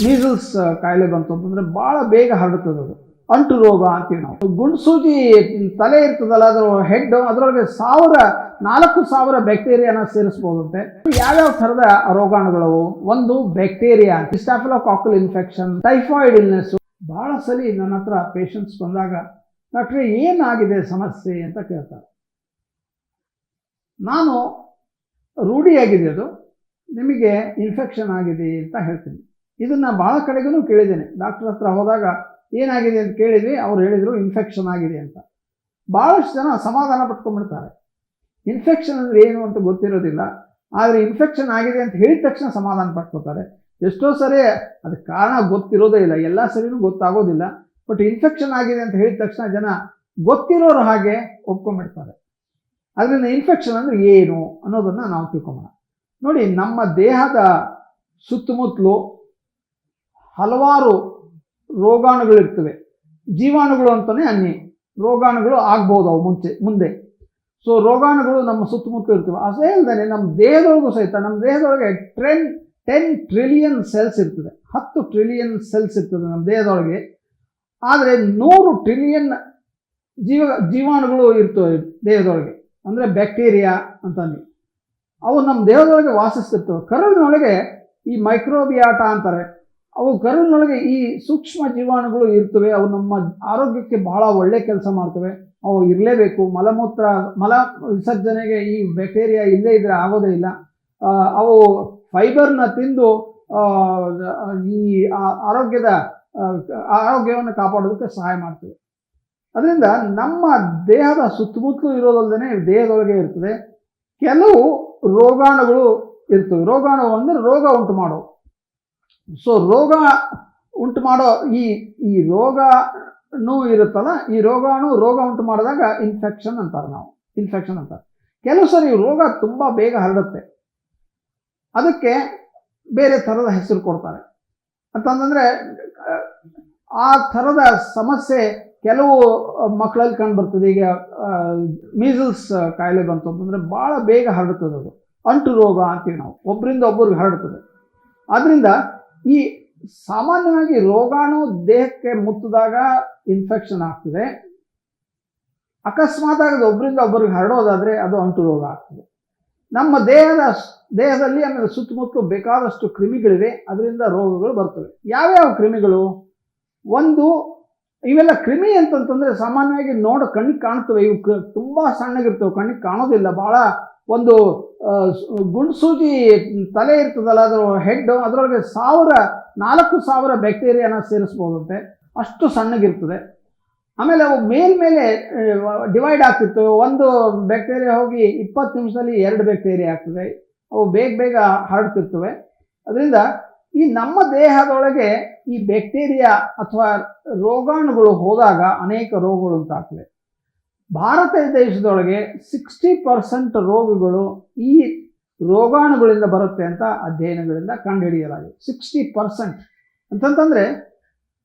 Measles ಕಾಯಿಲೆ ಬಂತು ಅಂತಂದರೆ ಭಾಳ ಬೇಗ ಹರಡುತ್ತದೆ. ಅದು ಅಂಟು ರೋಗ ಅಂತೀವಿ ನಾವು. ಗುಂಡು ಸೂಜಿ ತಲೆ ಇರ್ತದಲ್ಲ, ಅದರ ಹೆಡ್, ಅದರೊಳಗೆ 4,000 ಬ್ಯಾಕ್ಟೀರಿಯಾನ ಸೇರಿಸ್ಬೋದಂತೆ. ಯಾವ್ಯಾವ ಥರದ ರೋಗಾಣುಗಳು? ಒಂದು ಬ್ಯಾಕ್ಟೀರಿಯಾ, ಸ್ಟಾಫಿಲೋಕಾಕಲ್ ಇನ್ಫೆಕ್ಷನ್, ಟೈಫಾಯ್ಡ್ ಇಲ್ನೆಸ್. ಭಾಳ ಸಲ ನನ್ನ ಹತ್ರ ಪೇಷಂಟ್ಸ್ ಬಂದಾಗ, ಡಾಕ್ಟ್ರೇ ಏನಾಗಿದೆ ಸಮಸ್ಯೆ ಅಂತ ಕೇಳ್ತಾರೆ. ನಾನು ರೂಢಿಯಾಗಿದೆ ಅದು, ನಿಮಗೆ ಇನ್ಫೆಕ್ಷನ್ ಆಗಿದೆ ಅಂತ ಹೇಳ್ತೀನಿ. ಇದನ್ನು ಭಾಳ ಕಡೆಗೂ ಕೇಳಿದ್ದೇನೆ. ಡಾಕ್ಟರ್ ಹತ್ರ ಹೋದಾಗ ಏನಾಗಿದೆ ಅಂತ ಕೇಳಿದ್ವಿ, ಅವ್ರು ಹೇಳಿದರು ಇನ್ಫೆಕ್ಷನ್ ಆಗಿದೆ ಅಂತ. ಭಾಳಷ್ಟು ಜನ ಸಮಾಧಾನ ಪಟ್ಕೊಂಡ್ಬಿಡ್ತಾರೆ. ಇನ್ಫೆಕ್ಷನ್ ಅಂದರೆ ಏನು ಅಂತ ಗೊತ್ತಿರೋದಿಲ್ಲ, ಆದರೆ ಇನ್ಫೆಕ್ಷನ್ ಆಗಿದೆ ಅಂತ ಹೇಳಿದ ತಕ್ಷಣ ಸಮಾಧಾನ ಪಟ್ಕೋತಾರೆ. ಎಷ್ಟೋ ಸರಿ ಅದಕ್ಕೆ ಕಾರಣ ಗೊತ್ತಿರೋದೇ ಇಲ್ಲ, ಎಲ್ಲ ಸರಿನೂ ಗೊತ್ತಾಗೋದಿಲ್ಲ. ಬಟ್ ಇನ್ಫೆಕ್ಷನ್ ಆಗಿದೆ ಅಂತ ಹೇಳಿದ ತಕ್ಷಣ ಜನ ಗೊತ್ತಿರೋರು ಹಾಗೆ ಒಪ್ಕೊಂಡ್ಬಿಡ್ತಾರೆ. ಅದರಿಂದ ಇನ್ಫೆಕ್ಷನ್ ಅಂದರೆ ಏನು ಅನ್ನೋದನ್ನು ನಾವು ತಿಳ್ಕೊಂಬೋಣ. ನೋಡಿ, ನಮ್ಮ ದೇಹದ ಸುತ್ತಮುತ್ತಲು ಹಲವಾರು ರೋಗಾಣುಗಳಿರ್ತವೆ. ಜೀವಾಣುಗಳು ಅಂತಲೇ ಅನ್ನಿ, ರೋಗಾಣುಗಳು ಆಗ್ಬೋದು ಅವು ಮುಂದೆ. ಸೊ ರೋಗಾಣುಗಳು ನಮ್ಮ ಸುತ್ತಮುತ್ತಲು ಇರ್ತವೆ. ಅದೇ ಅಲ್ಲದೆ ನಮ್ಮ ದೇಹದೊಳಗೂ ಸಹಿತ, ನಮ್ಮ ದೇಹದೊಳಗೆ 10 ಟ್ರಿಲಿಯನ್ ಸೆಲ್ಸ್ ಇರ್ತದೆ. 10 ಟ್ರಿಲಿಯನ್ ಸೆಲ್ಸ್ ಇರ್ತದೆ ನಮ್ಮ ದೇಹದೊಳಗೆ. ಆದರೆ 100 ಟ್ರಿಲಿಯನ್ ಜೀವಾಣುಗಳು ಇರ್ತವೆ ದೇಹದೊಳಗೆ, ಅಂದರೆ ಬ್ಯಾಕ್ಟೀರಿಯಾ ಅಂತಂದು. ಅವು ನಮ್ಮ ದೇಹದೊಳಗೆ ವಾಸಿಸ್ತಿರ್ತವೆ. ಕರುಳಿನೊಳಗೆ ಈ ಮೈಕ್ರೋಬಿಯಾಟ ಅಂತಾರೆ, ಅವು ಕರುಳಿನೊಳಗೆ ಈ ಸೂಕ್ಷ್ಮ ಜೀವಾಣುಗಳು ಇರ್ತವೆ. ಅವು ನಮ್ಮ ಆರೋಗ್ಯಕ್ಕೆ ಬಹಳ ಒಳ್ಳೆ ಕೆಲಸ ಮಾಡ್ತವೆ. ಅವು ಇರಲೇಬೇಕು. ಮಲ ವಿಸರ್ಜನೆಗೆ ಈ ಬ್ಯಾಕ್ಟೀರಿಯಾ ಇಲ್ಲದೇ ಇದ್ದರೆ ಆಗೋದೇ ಇಲ್ಲ. ಅವು ಫೈಬರ್ನ ತಿಂದು ಈ ಆರೋಗ್ಯವನ್ನು ಕಾಪಾಡೋದಕ್ಕೆ ಸಹಾಯ ಮಾಡ್ತವೆ. ಅದರಿಂದ ನಮ್ಮ ದೇಹದ ಸುತ್ತಮುತ್ತಲೂ ಇರೋದಲ್ಲದೆ ದೇಹದೊಳಗೆ ಇರ್ತದೆ. ಕೆಲವು ರೋಗಾಣುಗಳು ಇರ್ತವೆ. ರೋಗಾಣು ಅಂದರೆ ರೋಗ ಉಂಟು ಮಾಡೋ. ಸೊ ರೋಗ ಉಂಟು ಮಾಡೋ ಈ ರೋಗಾಣು ಇರುತ್ತಲ್ಲ, ಈ ರೋಗ ಉಂಟು ಮಾಡಿದಾಗ ಇನ್ಫೆಕ್ಷನ್ ಅಂತಾರೆ. ನಾವು ಇನ್ಫೆಕ್ಷನ್ ಅಂತಾರೆ. ಕೆಲವು ಸರಿ ರೋಗ ತುಂಬ ಬೇಗ ಹರಡುತ್ತೆ, ಅದಕ್ಕೆ ಬೇರೆ ಥರದ ಹೆಸರು ಕೊಡ್ತಾರೆ. ಅಂತಂದರೆ ಆ ಥರದ ಸಮಸ್ಯೆ ಕೆಲವು ಮಕ್ಕಳಲ್ಲಿ ಕಂಡು ಬರ್ತದೆ. ಈಗ ಮೀಸಲ್ಸ್ ಕಾಯಿಲೆ ಬಂತು ಅಂತಂದರೆ ಭಾಳ ಬೇಗ ಹರಡುತ್ತದೆ. ಅದು ಅಂಟು ರೋಗ ಅಂತೀವಿ ನಾವು, ಒಬ್ಬರಿಂದ ಒಬ್ಬರಿಗೆ ಹರಡುತ್ತದೆ. ಆದ್ದರಿಂದ ಈ ಸಾಮಾನ್ಯವಾಗಿ ರೋಗಾಣು ದೇಹಕ್ಕೆ ಮುಟ್ಟಿದಾಗ ಇನ್ಫೆಕ್ಷನ್ ಆಗ್ತದೆ. ಅಕಸ್ಮಾತ್ ಆಗಿ ಒಬ್ಬರಿಂದ ಒಬ್ಬರಿಗೆ ಹರಡೋದಾದರೆ ಅದು ಅಂಟು ರೋಗ ಆಗ್ತದೆ. ನಮ್ಮ ದೇಹದಲ್ಲಿ ಆಮೇಲೆ ಸುತ್ತಮುತ್ತಲು ಬೇಕಾದಷ್ಟು ಕ್ರಿಮಿಗಳಿವೆ, ಅದರಿಂದ ರೋಗಗಳು ಬರ್ತವೆ. ಯಾವ್ಯಾವ ಕ್ರಿಮಿಗಳು? ಒಂದು, ಇವೆಲ್ಲ ಕ್ರಿಮಿ ಅಂತಂತಂದರೆ ಸಾಮಾನ್ಯವಾಗಿ ಕಣ್ಣಿಗೆ ಕಾಣ್ತವೆ. ಇವು ತುಂಬ ಸಣ್ಣಗಿರ್ತವೆ, ಕಣ್ಣಿಗೆ ಕಾಣೋದಿಲ್ಲ. ಭಾಳ ಒಂದು ಗುಂಡು ಸೂಜಿ ತಲೆ ಇರ್ತದಲ್ಲ, ಅದರ ಹೆಡ್, ಅದರೊಳಗೆ 4,000 ಬ್ಯಾಕ್ಟೀರಿಯಾನ ಸೇರಿಸ್ಬೋದಂತೆ, ಅಷ್ಟು ಸಣ್ಣಗಿರ್ತದೆ. ಆಮೇಲೆ ಅವು ಮೇಲ್ಮೇಲೆ ಡಿವೈಡ್ ಆಗ್ತಿರ್ತವೆ. ಒಂದು ಬ್ಯಾಕ್ಟೀರಿಯಾ ಹೋಗಿ 20 ನಿಮಿಷದಲ್ಲಿ 2 ಬ್ಯಾಕ್ಟೀರಿಯಾ ಆಗ್ತದೆ. ಅವು ಬೇಗ ಹರಡ್ತಿರ್ತವೆ. ಅದರಿಂದ ಈ ನಮ್ಮ ದೇಹದೊಳಗೆ ಈ ಬ್ಯಾಕ್ಟೀರಿಯಾ ಅಥವಾ ರೋಗಾಣುಗಳು ಹೋದಾಗ ಅನೇಕ ರೋಗಗಳು ಉಂಟಾಗ್ತವೆ. ಭಾರತ ದೇಶದೊಳಗೆ 60% ರೋಗಗಳು ಈ ರೋಗಾಣುಗಳಿಂದ ಬರುತ್ತೆ ಅಂತ ಅಧ್ಯಯನಗಳಿಂದ ಕಂಡುಹಿಡಿಯಲಾಗಿದೆ. 60% ಅಂತಂತಂದರೆ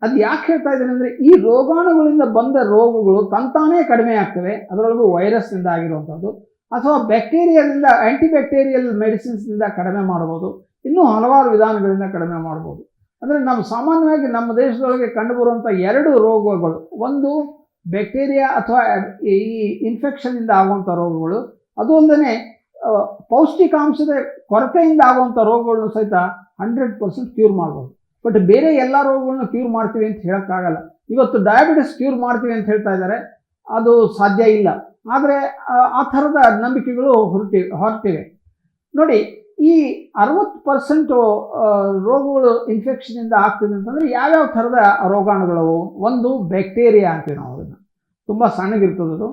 ಅದು ಯಾಕೆ ಹೇಳ್ತಾ ಇದ್ದೀನಿ ಅಂದರೆ, ಈ ರೋಗಾಣುಗಳಿಂದ ಬಂದ ರೋಗಗಳು ತಂತಾನೇ ಕಡಿಮೆ ಆಗ್ತವೆ. ಅದರೊಳಗೂ ವೈರಸ್ನಿಂದ ಆಗಿರುವಂಥದ್ದು, ಅಥವಾ ಬ್ಯಾಕ್ಟೀರಿಯಾದಿಂದ ಆ್ಯಂಟಿಬ್ಯಾಕ್ಟೀರಿಯಲ್ ಮೆಡಿಸಿನ್ಸ್ನಿಂದ ಕಡಿಮೆ ಮಾಡ್ಬೋದು. ಇನ್ನೂ ಹಲವಾರು ವಿಧಾನಗಳಿಂದ ಕಡಿಮೆ ಮಾಡ್ಬೋದು. ಅಂದರೆ ನಾವು ಸಾಮಾನ್ಯವಾಗಿ ನಮ್ಮ ದೇಶದೊಳಗೆ ಕಂಡುಬರುವಂಥ 2 ರೋಗಗಳು, ಒಂದು ಬ್ಯಾಕ್ಟೀರಿಯಾ ಅಥವಾ ಈ ಇನ್ಫೆಕ್ಷನ್ನಿಂದ ಆಗುವಂಥ ರೋಗಗಳು, ಅದು ಅಲ್ಲದೆ ಪೌಷ್ಟಿಕಾಂಶದ ಕೊರತೆಯಿಂದ ಆಗುವಂಥ ರೋಗಗಳನ್ನು ಸಹಿತ 100% ಕ್ಯೂರ್ ಮಾಡ್ಬೋದು. ಬಟ್ ಬೇರೆ ಎಲ್ಲ ರೋಗಗಳನ್ನ ಕ್ಯೂರ್ ಮಾಡ್ತೀವಿ ಅಂತ ಹೇಳೋಕ್ಕಾಗಲ್ಲ. ಇವತ್ತು ಡಯಾಬಿಟಿಸ್ ಕ್ಯೂರ್ ಮಾಡ್ತೀವಿ ಅಂತ ಹೇಳ್ತಾ ಇದ್ದಾರೆ, ಅದು ಸಾಧ್ಯ ಇಲ್ಲ. ಆದರೆ ಆ ಥರದ ನಂಬಿಕೆಗಳು ಹೊರಟಿವೆ. ನೋಡಿ, ಈ 60% ರೋಗಗಳು ಇನ್ಫೆಕ್ಷನಿಂದ ಆಗ್ತಿದೆ ಅಂತಂದರೆ ಯಾವ್ಯಾವ ಥರದ ರೋಗಾಣುಗಳವು? ಒಂದು ಬ್ಯಾಕ್ಟೀರಿಯಾ ಅಂತೀವಿ ನಾವು, ಅದನ್ನು ತುಂಬ ಸಣ್ಣಗಿರ್ತದೆ.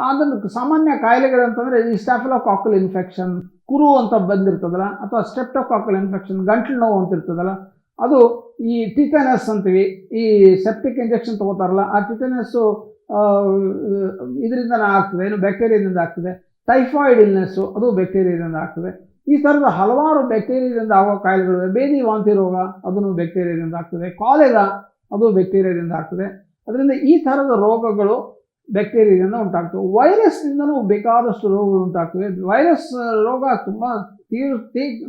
ಅದನ್ನು ಸಾಮಾನ್ಯ ಕಾಯಿಲೆಗಳು ಅಂತಂದರೆ ಈ ಸ್ಟಾಫಿಲೋಕಾಕಲ್ ಇನ್ಫೆಕ್ಷನ್, ಕುರು ಅಂತ ಬಂದಿರ್ತದಲ್ಲ, ಅಥವಾ ಸ್ಟ್ರೆಪ್ಟೋಕಾಕಲ್ ಇನ್ಫೆಕ್ಷನ್, ಗಂಟ್ಲು ನೋವು ಅಂತ ಇರ್ತದಲ್ಲ, ಅದು ಈ ಟಿಟನಸ್ ಅಂತೀವಿ. ಈ ಸೆಪ್ಟಿಕ್ ಇಂಜೆಕ್ಷನ್ ತೊಗೋತಾರಲ್ಲ, ಆ ಟಿಟನಸ್ಸು ಇದರಿಂದನೇ ಆಗ್ತದೆ, ಏನು ಬ್ಯಾಕ್ಟೀರಿಯಾದಿಂದ ಆಗ್ತದೆ. ಟೈಫಾಯ್ಡ್ ಇಲ್ನೆಸ್ಸು, ಅದು ಬ್ಯಾಕ್ಟೀರಿಯಾದಿಂದ ಆಗ್ತದೆ. ಈ ಥರದ ಹಲವಾರು ಬ್ಯಾಕ್ಟೀರಿಯಾದಿಂದ ಆಗೋ ಕಾಯಿಲೆಗಳಿವೆ. ಬೇದಿ ವಾಂತಿ ರೋಗ, ಅದನ್ನು ಬ್ಯಾಕ್ಟೀರಿಯಾದಿಂದ ಆಗ್ತದೆ. ಕಾಲೆರಾ, ಅದು ಬ್ಯಾಕ್ಟೀರಿಯಾದಿಂದ ಆಗ್ತದೆ. ಅದರಿಂದ ಈ ಥರದ ರೋಗಗಳು ಬ್ಯಾಕ್ಟೀರಿಯಾದಿಂದ ಉಂಟಾಗ್ತವೆ. ವೈರಸ್ನಿಂದನೂ ಬೇಕಾದಷ್ಟು ರೋಗಗಳು ಉಂಟಾಗ್ತವೆ. ವೈರಸ್ ರೋಗ ತುಂಬ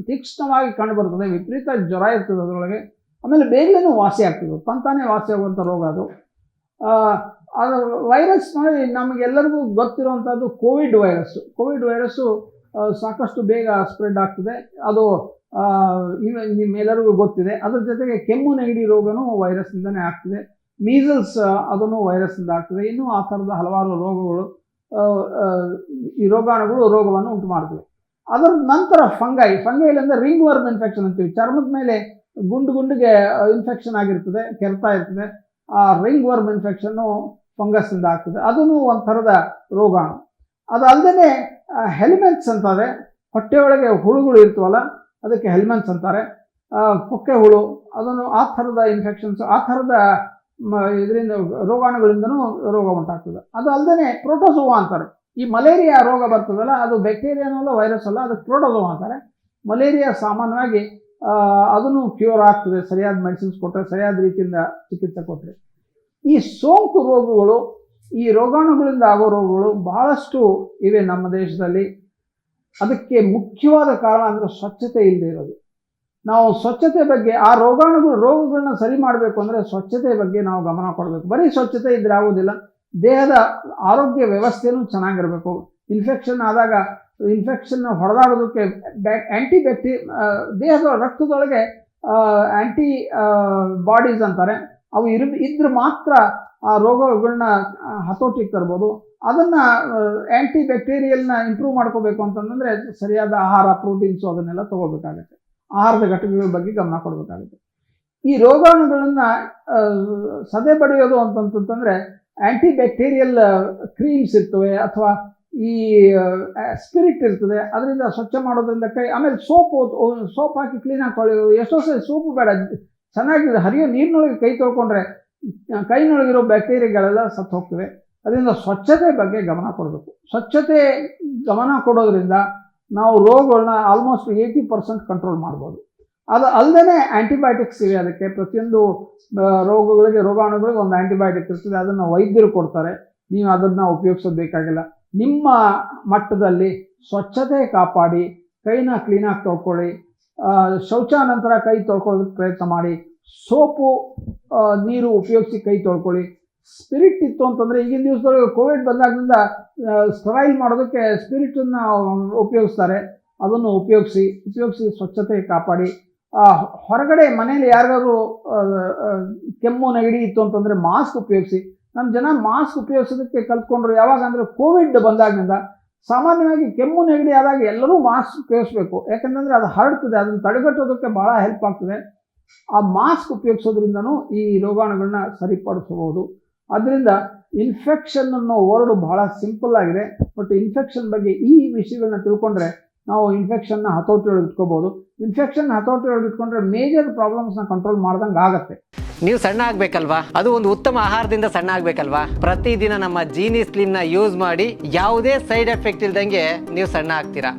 ತೀಕ್ಷ್ಣವಾಗಿ ಕಂಡುಬರ್ತದೆ, ವಿಪರೀತ ಜ್ವರ ಇರ್ತದೆ ಅದರೊಳಗೆ, ಆಮೇಲೆ ಬೇಗನೆ ವಾಸಿ ಆಗ್ತದೆ, ತಂತಾನೇ ವಾಸಿ ಆಗುವಂಥ ರೋಗ ಅದು. ಅದು ವೈರಸ್ ನೋಡಿ ನಮಗೆಲ್ಲರಿಗೂ ಗೊತ್ತಿರುವಂಥದ್ದು ಕೋವಿಡ್ ವೈರಸ್ಸು ಸಾಕಷ್ಟು ಬೇಗ ಸ್ಪ್ರೆಡ್ ಆಗ್ತದೆ, ಅದು ನಿಮ್ಮೆಲ್ಲರಿಗೂ ಗೊತ್ತಿದೆ. ಅದ್ರ ಜೊತೆಗೆ ಕೆಮ್ಮು ನೆಗಡಿ ರೋಗನೂ ವೈರಸ್ನಿಂದನೇ ಆಗ್ತದೆ, ಮೀಸಲ್ಸ್ ಅದನ್ನು ವೈರಸ್ನಿಂದ ಆಗ್ತದೆ, ಇನ್ನೂ ಆ ಥರದ ಹಲವಾರು ರೋಗಗಳು ಈ ರೋಗಾಣುಗಳು ರೋಗವನ್ನು ಉಂಟು ಮಾಡ್ತವೆ. ಅದರ ನಂತರ ಫಂಗೈಲ್ ಅಂದರೆ ರಿಂಗ್ ವರ್ಮ್ ಇನ್ಫೆಕ್ಷನ್ ಅಂತೀವಿ. ಚರ್ಮದ ಮೇಲೆ ಗುಂಡಿಗೆ ಇನ್ಫೆಕ್ಷನ್ ಆಗಿರ್ತದೆ, ಕೆರ್ತಾ ಇರ್ತದೆ, ಆ ರಿಂಗ್ ವರ್ಮ್ ಇನ್ಫೆಕ್ಷನ್ನು ಫಂಗಸ್ಸಿಂದ ಆಗ್ತದೆ, ಅದೂ ಒಂದು ಥರದ ರೋಗಾಣು. ಅದಲ್ಲದೆ ಹೆಲ್ಮೆಂಟ್ಸ್ ಅಂತಾರೆ, ಹೊಟ್ಟೆಯೊಳಗೆ ಹುಳುಗಳು ಇರ್ತವಲ್ಲ ಅದಕ್ಕೆ ಹೆಲ್ಮೆಂಟ್ಸ್ ಅಂತಾರೆ, ಕೊಕ್ಕೆ ಹುಳು, ಅದನ್ನು ಆ ಥರದ ಇನ್ಫೆಕ್ಷನ್ಸ್, ಆ ಥರದ ಇದರಿಂದ ರೋಗಾಣುಗಳಿಂದನೂ ರೋಗ ಉಂಟಾಗ್ತದೆ. ಅದು ಅಲ್ಲದೆ ಪ್ರೋಟೋಸೋವಾ ಅಂತಾರೆ. ಈ ಮಲೇರಿಯಾ ರೋಗ ಬರ್ತದಲ್ಲ ಅದು ಬ್ಯಾಕ್ಟೀರಿಯಾನೂ ಅಲ್ಲ ವೈರಸ್ ಅಲ್ಲ, ಅದಕ್ಕೆ ಪ್ರೋಟೋಸೋವಾ ಅಂತಾರೆ. ಮಲೇರಿಯಾ ಸಾಮಾನ್ಯವಾಗಿ ಅದನ್ನು ಕ್ಯೂರ್ ಆಗ್ತದೆ ಸರಿಯಾದ ಮೆಡಿಸಿನ್ಸ್ ಕೊಟ್ಟರೆ, ಸರಿಯಾದ ರೀತಿಯಿಂದ ಚಿಕಿತ್ಸೆ ಕೊಟ್ಟರೆ. ಈ ಸೋಂಕು ರೋಗಗಳು, ಈ ರೋಗಾಣುಗಳಿಂದ ಆಗೋ ರೋಗಗಳು ಬಹಳಷ್ಟು ಇವೆ ನಮ್ಮ ದೇಶದಲ್ಲಿ. ಅದಕ್ಕೆ ಮುಖ್ಯವಾದ ಕಾರಣ ಅಂದರೆ ಸ್ವಚ್ಛತೆ ಇಲ್ಲದೆ ಇರೋದು. ನಾವು ಸ್ವಚ್ಛತೆ ಬಗ್ಗೆ, ಆ ರೋಗಗಳನ್ನ ಸರಿ ಮಾಡಬೇಕು ಅಂದರೆ ಸ್ವಚ್ಛತೆ ಬಗ್ಗೆ ನಾವು ಗಮನ ಕೊಡಬೇಕು. ಬರೀ ಸ್ವಚ್ಛತೆ ಇದ್ರೆ ಆಗೋದಿಲ್ಲ, ದೇಹದ ಆರೋಗ್ಯ ವ್ಯವಸ್ಥೆನೂ ಚೆನ್ನಾಗಿರಬೇಕು. ಇನ್ಫೆಕ್ಷನ್ ಆದಾಗ ಇನ್ಫೆಕ್ಷನ್ ಹೊಡೆದಾಡೋದಕ್ಕೆ ದೇಹದ ರಕ್ತದೊಳಗೆ ಆ್ಯಂಟಿ ಬಾಡೀಸ್ ಅಂತಾರೆ, ಅವು ಇದ್ರೆ ಮಾತ್ರ ಆ ರೋಗಗಳನ್ನ ಹತೋಟಿಗೆ ತರ್ಬೋದು. ಅದನ್ನು ಆ್ಯಂಟಿ ಬ್ಯಾಕ್ಟೀರಿಯಲ್ನ ಇಂಪ್ರೂವ್ ಮಾಡ್ಕೋಬೇಕು ಅಂತಂದರೆ ಸರಿಯಾದ ಆಹಾರ, ಪ್ರೋಟೀನ್ಸು ಅದನ್ನೆಲ್ಲ ತೊಗೋಬೇಕಾಗತ್ತೆ. ಆಹಾರದ ಘಟಕಗಳ ಬಗ್ಗೆ ಗಮನ ಕೊಡಬೇಕಾಗುತ್ತೆ. ಈ ರೋಗಾಣುಗಳನ್ನು ಸದೆ ಬಡಿಯೋದು ಅಂತಂತಂದರೆ ಆ್ಯಂಟಿ ಬ್ಯಾಕ್ಟೀರಿಯಲ್ ಕ್ರೀಮ್ಸ್ ಇರ್ತವೆ, ಅಥವಾ ಈ ಸ್ಪಿರಿಟ್ ಇರ್ತದೆ, ಅದರಿಂದ ಸ್ವಚ್ಛ ಮಾಡೋದ್ರಿಂದ ಆಮೇಲೆ ಸೋಪ್ ಹಾಕಿ ಕ್ಲೀನಾಗಿ ತೊಳೆಯೋದು. ಎಷ್ಟೋ ಸರಿ ಸೋಪು ಬೇಡ, ಚೆನ್ನಾಗಿ ಹರಿಯೋ ನೀರಿನೊಳಗೆ ಕೈ ತೊಳ್ಕೊಂಡ್ರೆ ಕೈನೊಳಗಿರೋ ಬ್ಯಾಕ್ಟೀರಿಯಾಗಳೆಲ್ಲ ಸತ್ತು ಹೋಗ್ತವೆ. ಅದರಿಂದ ಸ್ವಚ್ಛತೆ ಬಗ್ಗೆ ಗಮನ ಕೊಡಬೇಕು. ಸ್ವಚ್ಛತೆ ಗಮನ ಕೊಡೋದ್ರಿಂದ ನಾವು ರೋಗಗಳನ್ನ ಆಲ್ಮೋಸ್ಟ್ 80% ಕಂಟ್ರೋಲ್ ಮಾಡ್ಬೋದು. ಅದು ಅಲ್ಲದೆ ಆ್ಯಂಟಿಬಯೋಟಿಕ್ಸ್ ಇವೆ ಅದಕ್ಕೆ. ಪ್ರತಿಯೊಂದು ರೋಗಾಣುಗಳಿಗೆ ಒಂದು ಆ್ಯಂಟಿಬಯೋಟಿಕ್ ಇರ್ತದೆ, ಅದನ್ನು ವೈದ್ಯರು ಕೊಡ್ತಾರೆ, ನೀವು ಅದನ್ನು ಉಪಯೋಗಿಸೋದು ಬೇಕಾಗಿಲ್ಲ. ನಿಮ್ಮ ಮಟ್ಟದಲ್ಲಿ ಸ್ವಚ್ಛತೆ ಕಾಪಾಡಿ, ಕೈನ ಕ್ಲೀನಾಗಿ ತೊಳ್ಕೊಳ್ಳಿ, ಶೌಚ ನಂತರ ಕೈ ತೊಳ್ಕೊಳ್ಳೋದಕ್ಕೆ ಪ್ರಯತ್ನ ಮಾಡಿ, ಸೋಪು ನೀರು ಉಪಯೋಗಿಸಿ ಕೈ ತೊಳ್ಕೊಳ್ಳಿ. ಸ್ಪಿರಿಟ್ ಇತ್ತು ಅಂತಂದರೆ ಈಗಿನ ದಿವಸದೊಳಗೆ ಕೋವಿಡ್ ಬಂದಾಗಿನಿಂದ ಸ್ಟರೈಲ್ ಮಾಡೋದಕ್ಕೆ ಸ್ಪಿರಿಟನ್ನು ಉಪಯೋಗಿಸ್ತಾರೆ, ಅದನ್ನು ಉಪಯೋಗಿಸಿ ಸ್ವಚ್ಛತೆ ಕಾಪಾಡಿ. ಹೊರಗಡೆ ಮನೇಲಿ ಯಾರಿಗಾದ್ರು ಕೆಮ್ಮು ನೆಗಡಿ ಇತ್ತು ಅಂತಂದರೆ ಮಾಸ್ಕ್ ಉಪಯೋಗಿಸಿ. ನಮ್ಮ ಜನ ಮಾಸ್ಕ್ ಉಪಯೋಗಿಸೋದಕ್ಕೆ ಕಲ್ತ್ಕೊಂಡ್ರು ಯಾವಾಗ ಅಂದರೆ ಕೋವಿಡ್ ಬಂದಾಗಿನಿಂದ. ಸಾಮಾನ್ಯವಾಗಿ ಕೆಮ್ಮು ನೆಗಡಿ ಆದಾಗ ಎಲ್ಲರೂ ಮಾಸ್ಕ್ ಉಪಯೋಗಿಸ್ಬೇಕು, ಯಾಕಂತಂದರೆ ಅದು ಹರಡ್ತದೆ, ಅದನ್ನು ತಡೆಗಟ್ಟೋದಕ್ಕೆ ಭಾಳ ಹೆಲ್ಪ್ ಆಗ್ತದೆ. ಆ ಮಾಸ್ಕ್ ಉಪಯೋಗಿಸೋದ್ರಿಂದನೂ ಈ ರೋಗಾಣುಗಳನ್ನ ಸರಿಪಡಿಸಬಹುದು. ಅದರಿಂದ ಇನ್ಫೆಕ್ಷನ್ ಅನ್ನೋ ವರ್ಡ್ ಬಹಳ ಸಿಂಪಲ್ ಆಗಿದೆ, ಬಟ್ ಇನ್ಫೆಕ್ಷನ್ ಬಗ್ಗೆ ಈ ವಿಷಯಗಳನ್ನ ತಿಳ್ಕೊಂಡ್ರೆ ನಾವು ಇನ್ಫೆಕ್ಷನ್ನ ಹತೋಟಿಯೊಳಗೆ ಇಟ್ಕೋಬಹುದು. ಇನ್ಫೆಕ್ಷನ್ ಹತೋಟಿಯೊಳಗೆ ಇಟ್ಕೊಂಡ್ರೆ ಮೇಜರ್ ಪ್ರಾಬ್ಲಮ್ಸ್ನ ಕಂಟ್ರೋಲ್ ಮಾಡ್ದಂಗೆ ಆಗತ್ತೆ. ನೀವು ಸಣ್ಣ ಆಗಬೇಕಲ್ವಾ? ಅದು ಒಂದು ಉತ್ತಮ ಆಹಾರದಿಂದ ಸಣ್ಣ ಆಗಬೇಕಲ್ವಾ? ಪ್ರತಿದಿನ ನಮ್ಮ ಜೀನಿ ಸ್ಲಿಮ್ನ ಯೂಸ್ ಮಾಡಿ ಯಾವುದೇ ಸೈಡ್ ಎಫೆಕ್ಟ್ ಇಲ್ದಂಗೆ ನೀವು ಸಣ್ಣ ಆಗ್ತೀರಾ.